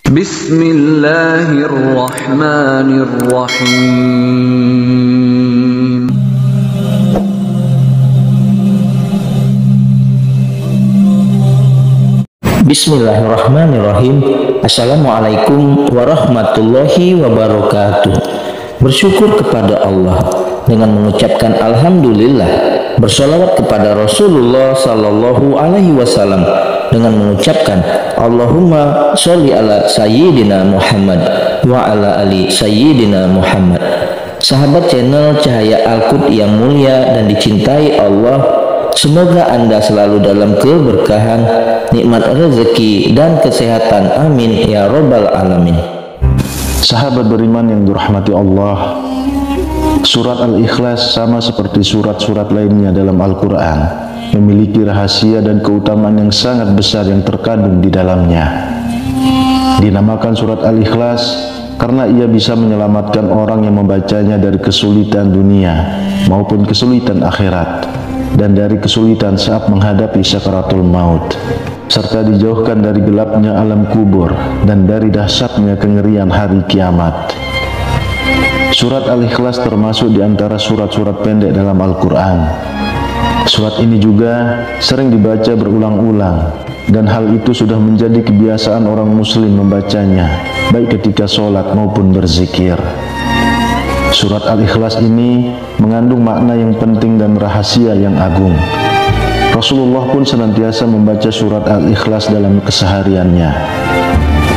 Bismillahirrahmanirrahim. Bismillahirrahmanirrahim. Assalamualaikum warahmatullahi wabarakatuh. Bersyukur kepada Allah dengan mengucapkan alhamdulillah, bersolawat kepada Rasulullah sallallahu alaihi wasallam dengan mengucapkan Allahumma sholli ala sayyidina Muhammad wa ala ali sayyidina Muhammad. Sahabat channel Cahaya Al-Qud yang mulia dan dicintai Allah, semoga Anda selalu dalam keberkahan, nikmat rezeki dan kesehatan, amin ya robbal alamin. Sahabat beriman yang dirahmati Allah, surat Al-Ikhlas sama seperti surat-surat lainnya dalam Al-Quran, memiliki rahasia dan keutamaan yang sangat besar yang terkandung di dalamnya. Dinamakan surat Al-Ikhlas karena ia bisa menyelamatkan orang yang membacanya dari kesulitan dunia maupun kesulitan akhirat, dan dari kesulitan saat menghadapi sakaratul maut, serta dijauhkan dari gelapnya alam kubur dan dari dahsyatnya kengerian hari kiamat. Surat Al-Ikhlas termasuk di antara surat-surat pendek dalam Al-Quran. Surat ini juga sering dibaca berulang-ulang, dan hal itu sudah menjadi kebiasaan orang muslim membacanya, baik ketika sholat maupun berzikir. Surat Al-Ikhlas ini mengandung makna yang penting dan rahasia yang agung. Rasulullah pun senantiasa membaca surat Al-Ikhlas dalam kesehariannya.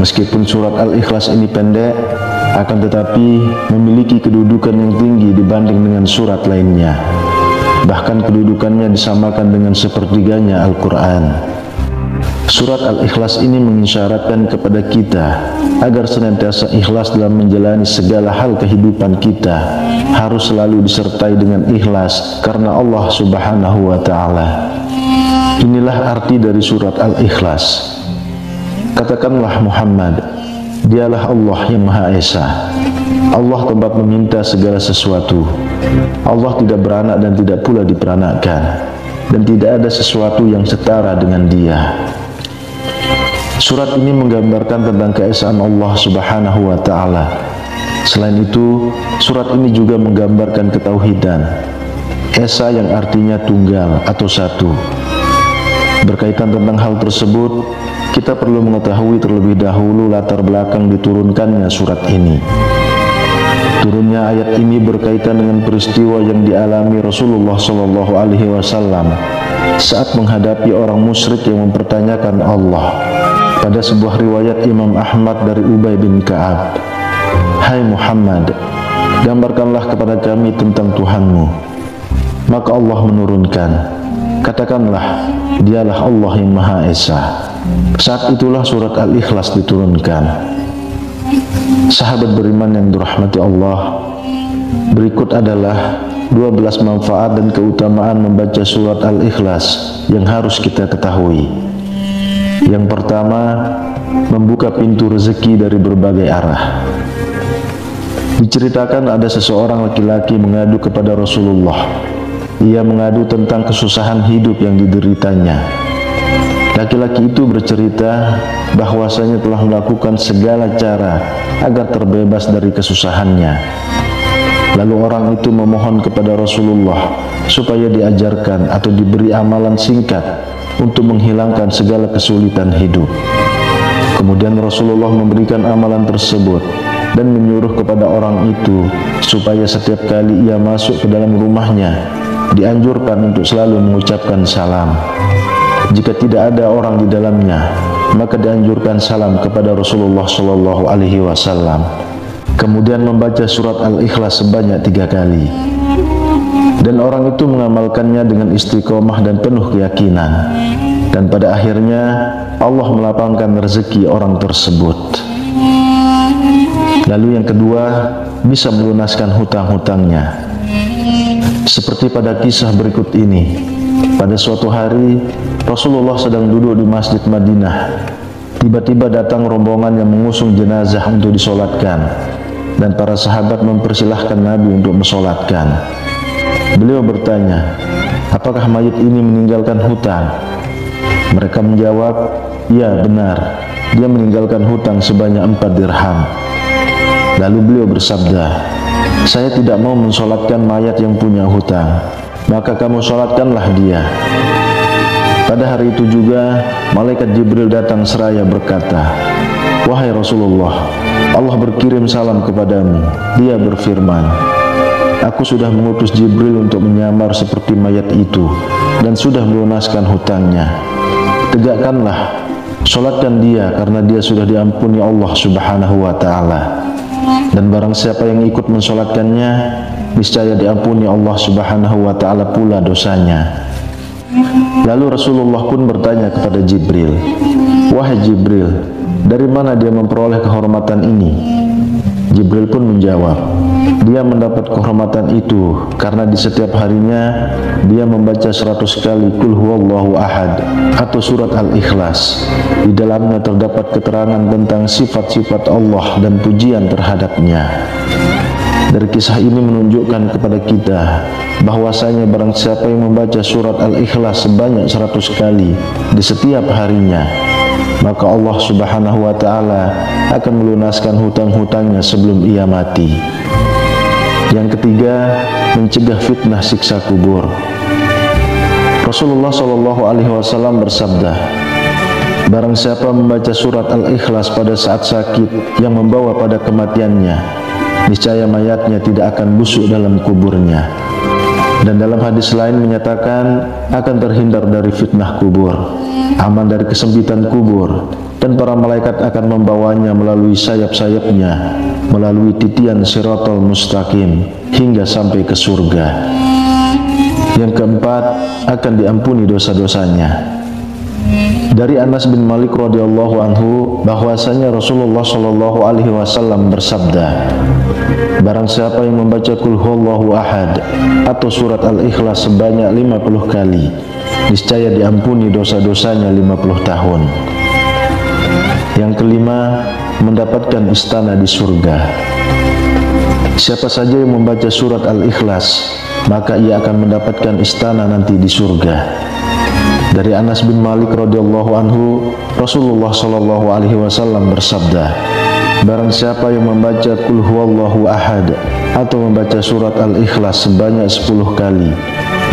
Meskipun surat Al-Ikhlas ini pendek, akan tetapi memiliki kedudukan yang tinggi dibanding dengan surat lainnya. Bahkan kedudukannya disamakan dengan sepertiganya Al-Quran. Surat Al-Ikhlas ini mengisyaratkan kepada kita agar senantiasa ikhlas dalam menjalani segala hal kehidupan kita, harus selalu disertai dengan ikhlas karena Allah Subhanahu wa Ta'ala. Inilah arti dari surat Al-Ikhlas. Katakanlah Muhammad, dialah Allah yang Maha Esa. Allah tempat meminta segala sesuatu. Allah tidak beranak dan tidak pula diperanakkan, dan tidak ada sesuatu yang setara dengan Dia. Surat ini menggambarkan tentang keesaan Allah Subhanahu wa Ta'ala. Selain itu, surat ini juga menggambarkan ketauhidan, Esa yang artinya tunggal atau satu. Berkaitan tentang hal tersebut, kita perlu mengetahui terlebih dahulu latar belakang diturunkannya surat ini. Turunnya ayat ini berkaitan dengan peristiwa yang dialami Rasulullah Shallallahu Alaihi Wasallam saat menghadapi orang musyrik yang mempertanyakan Allah. Pada sebuah riwayat Imam Ahmad dari Ubay bin Ka'ab, "Hai Muhammad, gambarkanlah kepada kami tentang Tuhanmu." Maka Allah menurunkan, "Katakanlah, dialah Allah yang Maha Esa." Saat itulah surat Al-Ikhlas diturunkan. Sahabat beriman yang dirahmati Allah, berikut adalah 12 manfaat dan keutamaan membaca surat Al-Ikhlas yang harus kita ketahui. Yang pertama, membuka pintu rezeki dari berbagai arah. Diceritakan ada seseorang laki-laki mengadu kepada Rasulullah. Ia mengadu tentang kesusahan hidup yang dideritanya. Laki-laki itu bercerita bahwasanya telah melakukan segala cara agar terbebas dari kesusahannya. Lalu orang itu memohon kepada Rasulullah supaya diajarkan atau diberi amalan singkat untuk menghilangkan segala kesulitan hidup. Kemudian Rasulullah memberikan amalan tersebut dan menyuruh kepada orang itu supaya setiap kali ia masuk ke dalam rumahnya, dianjurkan untuk selalu mengucapkan salam. Jika tidak ada orang di dalamnya, maka dianjurkan salam kepada Rasulullah Shallallahu Alaihi Wasallam. Kemudian membaca surat Al-Ikhlas sebanyak 3 kali. Dan orang itu mengamalkannya dengan istiqomah dan penuh keyakinan. Dan pada akhirnya Allah melapangkan rezeki orang tersebut. Lalu yang kedua, bisa melunaskan hutang-hutangnya. Seperti pada kisah berikut ini. Pada suatu hari, Rasulullah sedang duduk di Masjid Madinah. Tiba-tiba datang rombongan yang mengusung jenazah untuk disolatkan, dan para sahabat mempersilahkan Nabi untuk mensolatkan. Beliau bertanya, apakah mayit ini meninggalkan hutang? Mereka menjawab, ya benar. dia meninggalkan hutang sebanyak 4 dirham. Lalu beliau bersabda, "Saya tidak mau mensolatkan mayat yang punya hutang, maka kamu solatkanlah dia." Pada hari itu juga malaikat Jibril datang seraya berkata, "Wahai Rasulullah, Allah berkirim salam kepadamu. Dia berfirman, aku sudah mengutus Jibril untuk menyamar seperti mayat itu dan sudah melunaskan hutangnya. Tegakkanlah, solatkan dia karena dia sudah diampuni Allah Subhanahu wa ta'ala. Dan barang siapa yang ikut mensolatkannya, niscaya diampuni Allah Subhanahu wa ta'ala pula dosanya." Lalu Rasulullah pun bertanya kepada Jibril, "Wahai Jibril, dari mana dia memperoleh kehormatan ini?" Jibril pun menjawab, "Dia mendapat kehormatan itu karena di setiap harinya dia membaca 100 kali Qul huwallahu ahad atau surat Al-Ikhlas. Di dalamnya terdapat keterangan tentang sifat-sifat Allah dan pujian terhadapnya." Dari kisah ini menunjukkan kepada kita bahwasanya barang siapa yang membaca surat Al-Ikhlas sebanyak 100 kali di setiap harinya, maka Allah Subhanahu wa ta'ala akan melunaskan hutang-hutangnya sebelum ia mati. Yang ketiga, mencegah fitnah siksa kubur. Rasulullah SAW bersabda, barang siapa membaca surat Al-Ikhlas pada saat sakit yang membawa pada kematiannya, niscaya mayatnya tidak akan busuk dalam kuburnya. Dan dalam hadis lain menyatakan akan terhindar dari fitnah kubur, aman dari kesempitan kubur, dan para malaikat akan membawanya melalui sayap-sayapnya, melalui titian Shiratal Mustaqim hingga sampai ke surga. Yang keempat, akan diampuni dosa-dosanya. Dari Anas bin Malik radhiyallahu anhu bahwasanya Rasulullah shallallahu alaihi wasallam bersabda, barang siapa yang membaca Qul huwallahu ahad atau surat Al-Ikhlas sebanyak 50 kali, niscaya diampuni dosa-dosanya 50 tahun. Yang kelima, mendapatkan istana di surga. Siapa saja yang membaca surat Al-Ikhlas, maka ia akan mendapatkan istana nanti di surga. Dari Anas bin Malik radhiyallahu anhu, Rasulullah shallallahu alaihi wasallam bersabda, barang siapa yang membaca Qul huwallahu ahad atau membaca surat Al-Ikhlas sebanyak 10 kali,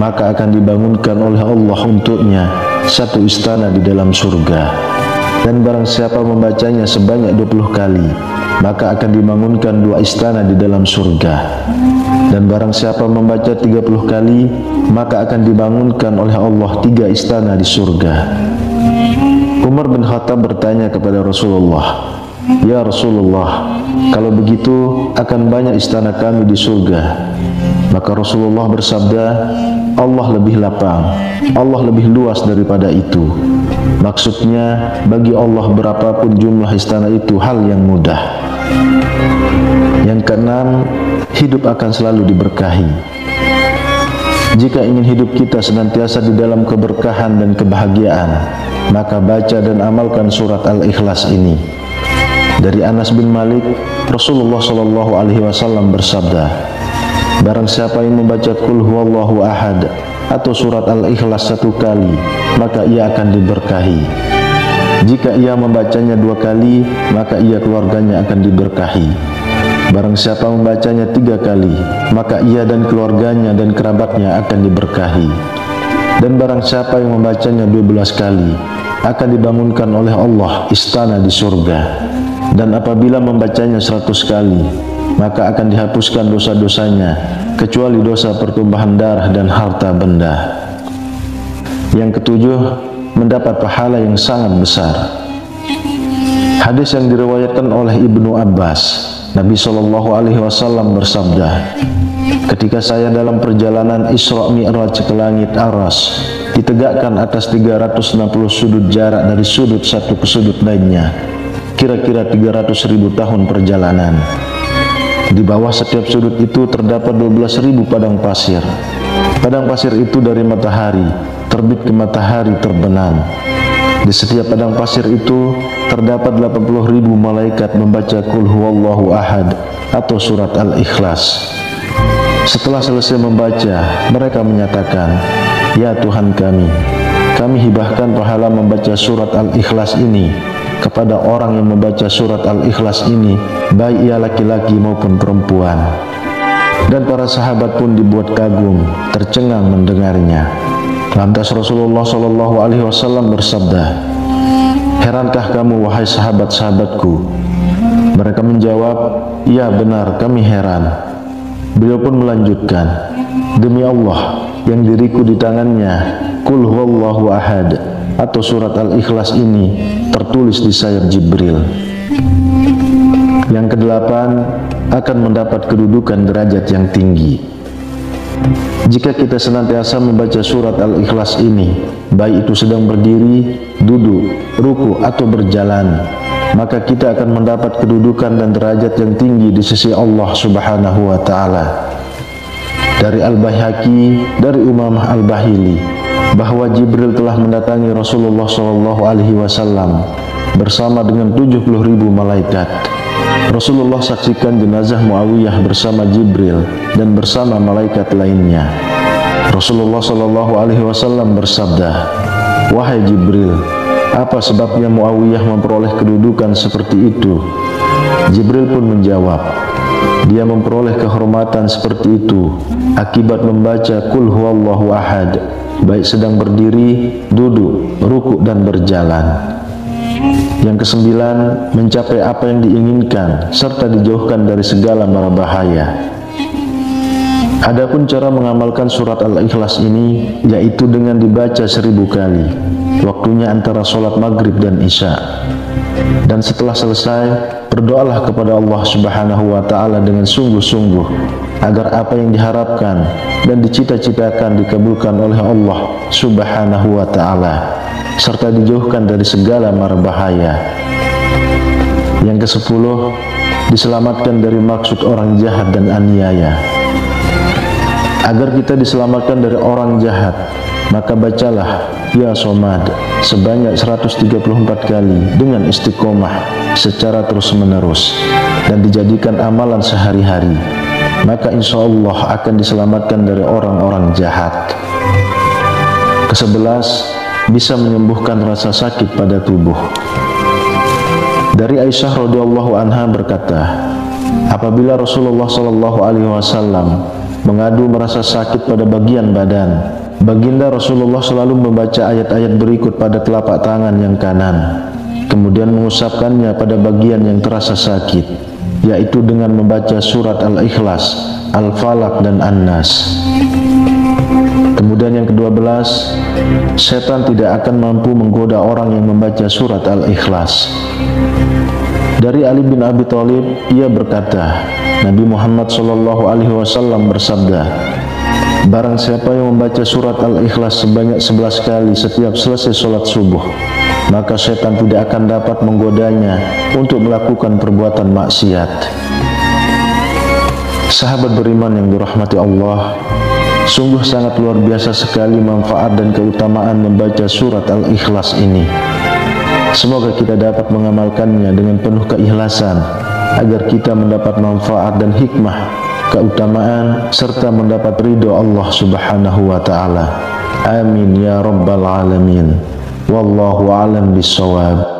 maka akan dibangunkan oleh Allah untuknya satu istana di dalam surga. Dan barang siapa membacanya sebanyak 20 kali, maka akan dibangunkan 2 istana di dalam surga. Dan barang siapa membaca 30 kali, maka akan dibangunkan oleh Allah 3 istana di surga. Umar bin Khattab bertanya kepada Rasulullah, "Ya Rasulullah, kalau begitu akan banyak istana kami di surga." Maka Rasulullah bersabda, Allah lebih lapang, Allah lebih luas daripada itu. Maksudnya, bagi Allah berapapun jumlah istana itu hal yang mudah. Yang keenam, hidup akan selalu diberkahi. Jika ingin hidup kita senantiasa di dalam keberkahan dan kebahagiaan, maka baca dan amalkan surat Al-Ikhlas ini. Dari Anas bin Malik, Rasulullah SAW bersabda, barang siapa yang membaca Qul huwallahu ahad atau surat Al-Ikhlas 1 kali, maka ia akan diberkahi. Jika ia membacanya 2 kali, maka ia keluarganya akan diberkahi. Barang siapa membacanya 3 kali, maka ia dan keluarganya dan kerabatnya akan diberkahi. Dan barang siapa yang membacanya 12 kali, akan dibangunkan oleh Allah istana di surga. Dan apabila membacanya 100 kali, maka akan dihapuskan dosa-dosanya, kecuali dosa pertumbuhan darah dan harta benda. Yang ketujuh, mendapat pahala yang sangat besar. Hadis yang diriwayatkan oleh Ibnu Abbas, Nabi SAW bersabda, ketika saya dalam perjalanan Isra Mi'raj ke langit Aras, ditegakkan atas 360 sudut jarak dari sudut satu ke sudut lainnya, kira-kira 300.000 tahun perjalanan. Di bawah setiap sudut itu terdapat 12.000 padang pasir. Padang pasir itu dari matahari terbit ke matahari terbenam. Di setiap padang pasir itu terdapat 80.000 malaikat membaca Qul huwallahu ahad atau surat Al-Ikhlas. Setelah selesai membaca, mereka menyatakan, "Ya Tuhan kami hibahkan pahala membaca surat Al-Ikhlas ini kepada orang yang membaca surat Al-Ikhlas ini, baik ia laki-laki maupun perempuan. Dan para sahabat pun dibuat kagum, tercengang mendengarnya. Lantas Rasulullah SAW bersabda, "Herankah kamu wahai sahabat-sahabatku?" Mereka menjawab, "Ya benar, kami heran." Beliau pun melanjutkan, "Demi Allah yang diriku di tangannya, Qul huwallahu ahad atau surat Al-Ikhlas ini tertulis di sayap Jibril." Yang kedelapan, akan mendapat kedudukan derajat yang tinggi. Jika kita senantiasa membaca surat Al-Ikhlas ini, baik itu sedang berdiri, duduk, ruku atau berjalan, maka kita akan mendapat kedudukan dan derajat yang tinggi di sisi Allah Subhanahu wa Ta'ala. Dari Al-Baihaqi, dari Umamah Al-Bahili, bahwa Jibril telah mendatangi Rasulullah SAW bersama dengan 70.000 malaikat. Rasulullah saksikan jenazah Muawiyah bersama Jibril dan bersama malaikat lainnya. Rasulullah SAW bersabda, "Wahai Jibril, apa sebabnya Muawiyah memperoleh kedudukan seperti itu?" Jibril pun menjawab, "Dia memperoleh kehormatan seperti itu akibat membaca Qul huwallahu ahad, baik sedang berdiri, duduk, rukuk dan berjalan." Yang kesembilan, mencapai apa yang diinginkan serta dijauhkan dari segala mara bahaya. Adapun cara mengamalkan surat Al-Ikhlas ini, yaitu dengan dibaca 1000 kali. Waktunya antara sholat maghrib dan isya. Dan setelah selesai, berdoalah kepada Allah Subhanahu wa Ta'ala dengan sungguh-sungguh agar apa yang diharapkan dan dicita-citakan dikabulkan oleh Allah Subhanahu wa Ta'ala serta dijauhkan dari segala mara bahaya. Yang ke-10, diselamatkan dari maksud orang jahat dan aniaya. Agar kita diselamatkan dari orang jahat, maka bacalah Ya Somad sebanyak 134 kali dengan istiqomah secara terus-menerus dan dijadikan amalan sehari-hari, maka insya Allah akan diselamatkan dari orang-orang jahat. Ke-11, bisa menyembuhkan rasa sakit pada tubuh. Dari Aisyah radhiyallahu anha berkata, apabila Rasulullah SAW mengadu merasa sakit pada bagian badan, baginda Rasulullah selalu membaca ayat-ayat berikut pada telapak tangan yang kanan, kemudian mengusapkannya pada bagian yang terasa sakit, yaitu dengan membaca surat Al-Ikhlas, Al-Falaq dan An-Nas. Kemudian yang ke-12, setan tidak akan mampu menggoda orang yang membaca surat Al-Ikhlas. Dari Ali bin Abi Thalib, ia berkata, Nabi Muhammad SAW bersabda, barang siapa yang membaca surat Al-Ikhlas sebanyak 11 kali setiap selesai sholat subuh, maka setan tidak akan dapat menggodanya untuk melakukan perbuatan maksiat. Sahabat beriman yang dirahmati Allah, sungguh sangat luar biasa sekali manfaat dan keutamaan membaca surat Al-Ikhlas ini. Semoga kita dapat mengamalkannya dengan penuh keikhlasan agar kita mendapat manfaat dan hikmah, keutamaan serta mendapat ridho Allah Subhanahu wa Ta'ala. Amin ya rabbal alamin. Wallahu a'lam bishawab.